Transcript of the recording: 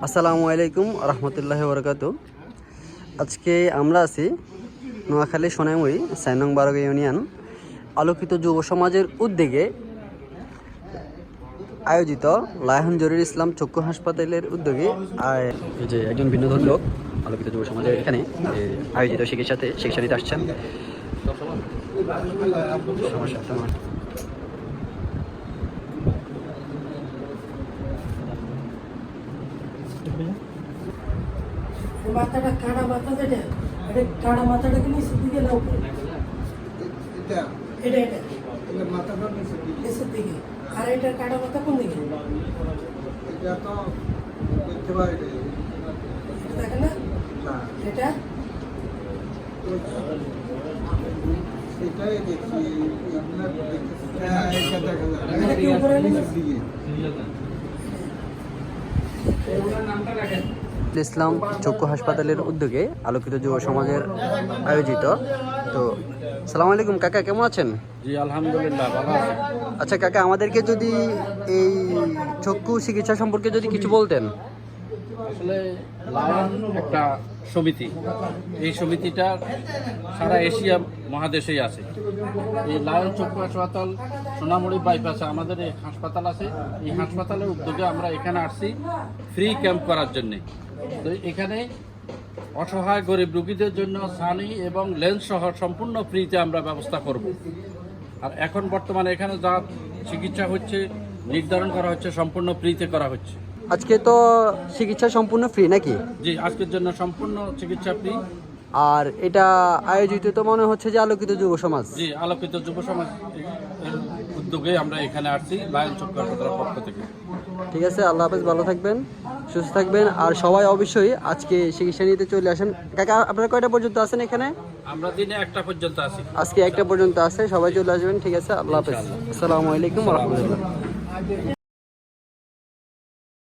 আসসালামু আলাইকুম রহমতুল্লাহি বরকাতু। আজকে আমরা আছি নোয়াখালী সোনাইমুড়ি ৪ নং ১২ ইউনিয়ন আলোকিত যুব সমাজের উদ্যোগে আয়োজিত লায়ন জহিরুল ইসলাম চক্ষু হাসপাতালের উদ্যোগে এই যে একজন ভিন্নধর্মী লোক আলোকিত যুব সমাজের এখানে আয়োজিত চিকিৎসা নিতে আসছেন। মাথাটা কাটা মাথা যেটা এটা কাটা মাথাটাকে নিচের দিকে না উপরে এটা এটা এটা মাথাটা নিচের দিকে আর এটা কাটা মাথা কোন দিকে এটা তো দেখতে পাই এটা দেখেন না এটা সেটাই দেখি আপনার দেখতেছি এটা দেখা যায় এটা কি উপরে নিচের দিকে নামটা রাখেন। ইসলাম চক্ষু হাসপাতালের উদ্যোগে আলোকিত যুব সমাজের আয়োজিত। তো সালাম আলাইকুম কাকা, কেমন আছেন? জি আলহামদুলিল্লাহ ভালো আছি। আচ্ছা কাকা, আমাদেরকে যদি এই চক্ষু চিকিৎসা সম্পর্কে যদি কিছু বলতেন। আসলে লায়ন একটা সমিতি, এই সমিতিটা সারা এশিয়া মহাদেশেই আছে। এই লায়ন চক্ষু হাসপাতাল সোনামুড়ি বাইপাসে আমাদের এই হাসপাতাল আছে। এই হাসপাতালের উদ্যোগে আমরা এখানে আসছি ফ্রি ক্যাম্প করার জন্যে। তো এখানে অসহায় গরিব রোগীদের জন্য ছানি এবং লেন্স সহ সম্পূর্ণ ফ্রিতে আমরা ব্যবস্থা করব। আর এখন বর্তমানে এখানে যা চিকিৎসা হচ্ছে নির্ধারণ করা হচ্ছে সম্পূর্ণ ফ্রিতে করা হচ্ছে। আজকে তো চিকিৎসা সম্পূর্ণ ফ্রি নাকি? জি, আজকের জন্য সম্পূর্ণ চিকিৎসা ফ্রি। আর এটা আয়োজিত তো মনে হচ্ছে যে আলোকিত যুব সমাজ। জি, আলোকিত যুব সমাজ উদ্যোগে আমরা এখানে আসছি লায়ন চক্ষু হাসপাতালের পক্ষ থেকে। ঠিক আছে, আল্লাহ হাফেজ, ভালো থাকবেন, সুস্থ থাকবেন। আর সবাই অবশ্যই আজকে চিকিৎসা নিতে চলে আসেন। কাকা আপনারা কয়টা পর্যন্ত আছেন এখানে? আমরা দিনে 1টা পর্যন্ত আছি। আজকে 1টা পর্যন্ত আছে, সবাই চলে আসবেন। ঠিক আছে, আল্লাহ হাফেজ, আসসালামু আলাইকুম রহমতুল্লাহ।